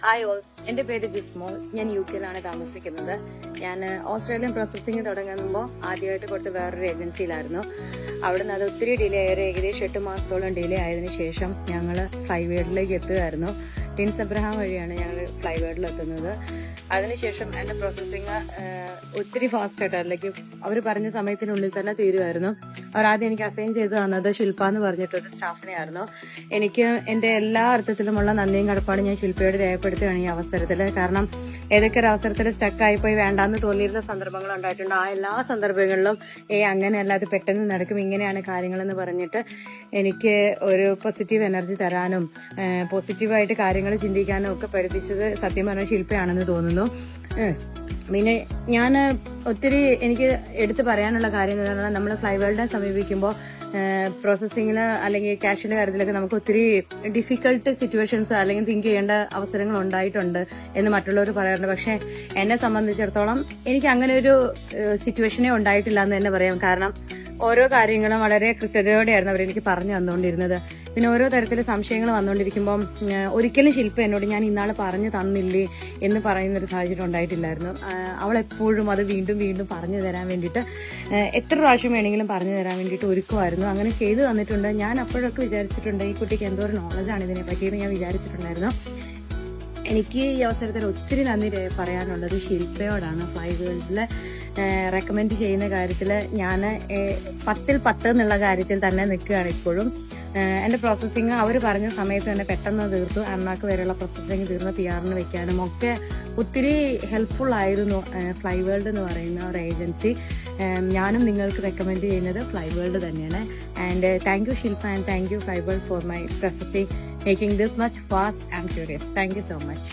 Hi all, എന്റെ പേര് ജിസ്മോൾ. ഞാൻ UK-ലാണ് താമസിക്കുന്നത്. ഞാൻ ഓസ്ട്രേലിയൻ പ്രോസസ്സിംഗ് തുടങ്ങുമ്പോൾ ആദ്യമായിട്ട് കൊടുത്ത വേറൊരു ഏജൻസിയിലായിരുന്നു. അവിടുന്ന് അത് ഒത്തിരി ഡിലേ ആയി, ഏകദേശം 8 മാസത്തോളം ഡിലേ ആയതിനു ശേഷം ഞങ്ങൾ ഫ്ലൈവേഡിലേക്ക് എത്തുകയായിരുന്നു. ടിൻസ് അബ്രഹാം വഴിയാണ് ഞങ്ങൾ ഫ്ലൈവേഡിൽ എത്തുന്നത്. അതിനുശേഷം എന്റെ പ്രോസസ്സിംഗ് ഒത്തിരി ഫാസ്റ്റ് ആയിട്ട്, അല്ലെങ്കിൽ അവർ പറഞ്ഞ സമയത്തിനുള്ളിൽ തന്നെ തീരുമായിരുന്നു. അവർ ആദ്യം എനിക്ക് അസൈൻ ചെയ്ത് തന്നത് ശില്പ എന്ന് പറഞ്ഞിട്ടൊരു സ്റ്റാഫിനെ ആയിരുന്നു. എനിക്ക് എന്റെ എല്ലാ അർത്ഥത്തിലുമുള്ള നന്ദിയും കടപ്പാടും ഞാൻ ശില്പയോട് രേഖപ്പെടുത്തുകയാണ് ഈ അവസരത്തിൽ. കാരണം ഏതൊക്കെ ഒരു അവസരത്തിൽ സ്റ്റക്കായിപ്പോയി വേണ്ടാന്ന് തോന്നിയിരുന്ന സന്ദർഭങ്ങൾ ഉണ്ടായിട്ടുണ്ട്. ആ എല്ലാ സന്ദർഭങ്ങളിലും അങ്ങനെയല്ല, അത് പെട്ടെന്ന് നടക്കും, ഇങ്ങനെയാണ് കാര്യങ്ങളെന്ന് പറഞ്ഞിട്ട് എനിക്ക് ഒരു പോസിറ്റീവ് എനർജി തരാനും പോസിറ്റീവായിട്ട് കാര്യങ്ങൾ ചിന്തിക്കാനും ഒക്കെ പഠിപ്പിച്ചത് സത്യം പറഞ്ഞ ശില്പയാണെന്ന് തോന്നുന്നു. പിന്നെ ഞാൻ ഒത്തിരി എനിക്ക് എടുത്തു പറയാനുള്ള കാര്യം എന്ന് പറഞ്ഞാൽ, നമ്മൾ ഫ്ലൈവേഡിനെ സമീപിക്കുമ്പോൾ പ്രോസസ്സിങ്ങിന് അല്ലെങ്കിൽ ക്യാഷിന്റെ കാര്യത്തിലൊക്കെ നമുക്ക് ഒത്തിരി ഡിഫിക്കൽട്ട് സിറ്റുവേഷൻസ് അല്ലെങ്കിൽ തിങ്ക് ചെയ്യേണ്ട അവസരങ്ങൾ ഉണ്ടായിട്ടുണ്ട് എന്ന് മറ്റുള്ളവർ പറയാറുണ്ട്. പക്ഷെ എന്നെ സംബന്ധിച്ചിടത്തോളം എനിക്ക് അങ്ങനെ ഒരു സിറ്റുവേഷനേ ഉണ്ടായിട്ടില്ല എന്ന് തന്നെ പറയാം. കാരണം ഓരോ കാര്യങ്ങളും വളരെ കൃത്യതയോടെയായിരുന്നു അവരെനിക്ക് പറഞ്ഞു തന്നുകൊണ്ടിരുന്നത്. പിന്നെ ഓരോ തരത്തിലെ സംശയങ്ങൾ വന്നുകൊണ്ടിരിക്കുമ്പോൾ ഒരിക്കലും ശില്പ എന്നോട് ഞാൻ ഇന്നാൾ പറഞ്ഞു തന്നില്ലേ എന്ന് പറയുന്നൊരു സാഹചര്യം ഉണ്ടായിട്ടില്ലായിരുന്നു. അവൾ എപ്പോഴും അത് വീണ്ടും വീണ്ടും പറഞ്ഞു തരാൻ വേണ്ടിയിട്ട്, എത്ര പ്രാവശ്യം വേണമെങ്കിലും പറഞ്ഞു തരാൻ വേണ്ടിയിട്ട് ഒരുക്കുമായിരുന്നു. അങ്ങനെ ചെയ്തു തന്നിട്ടുണ്ട്. ഞാൻ അപ്പോഴൊക്കെ വിചാരിച്ചിട്ടുണ്ട് ഈ കുട്ടിക്ക് എന്തോ ഒരു നോളജാണ് ഇതിനെ പറ്റിയെന്ന് ഞാൻ വിചാരിച്ചിട്ടുണ്ടായിരുന്നു. എനിക്ക് ഈ അവസരത്തിൽ ഒത്തിരി നന്ദി പറയാനുള്ളത് ശില്പയോടാണ്. ഫ്ലൈവേഡിലെ റെക്കമെൻഡ് ചെയ്യുന്ന കാര്യത്തിൽ ഞാൻ 10-ൽ 10 എന്നുള്ള കാര്യത്തിൽ തന്നെ നിൽക്കുകയാണ് ഇപ്പോഴും. എൻ്റെ പ്രോസസ്സിങ് അവർ പറഞ്ഞ സമയത്ത് തന്നെ പെട്ടെന്ന് തീർത്തു. അന്നാക്ക് വരെയുള്ള പ്രോസസ്സിങ് തീർന്ന് PR-ന് വെക്കാനും ഒക്കെ ഒത്തിരി ഹെൽപ്ഫുൾ ആയിരുന്നു ഫ്ലൈവേൾഡ് എന്ന് പറയുന്ന ഒരു ഏജൻസി. ഞാനും നിങ്ങൾക്ക് റെക്കമെൻഡ് ചെയ്യുന്നത് ഫ്ലൈവേൾഡ് തന്നെയാണ്. And thank you Shilpa, and thank you Flyworld for my processing, making this much fast and curious. Thank you so much.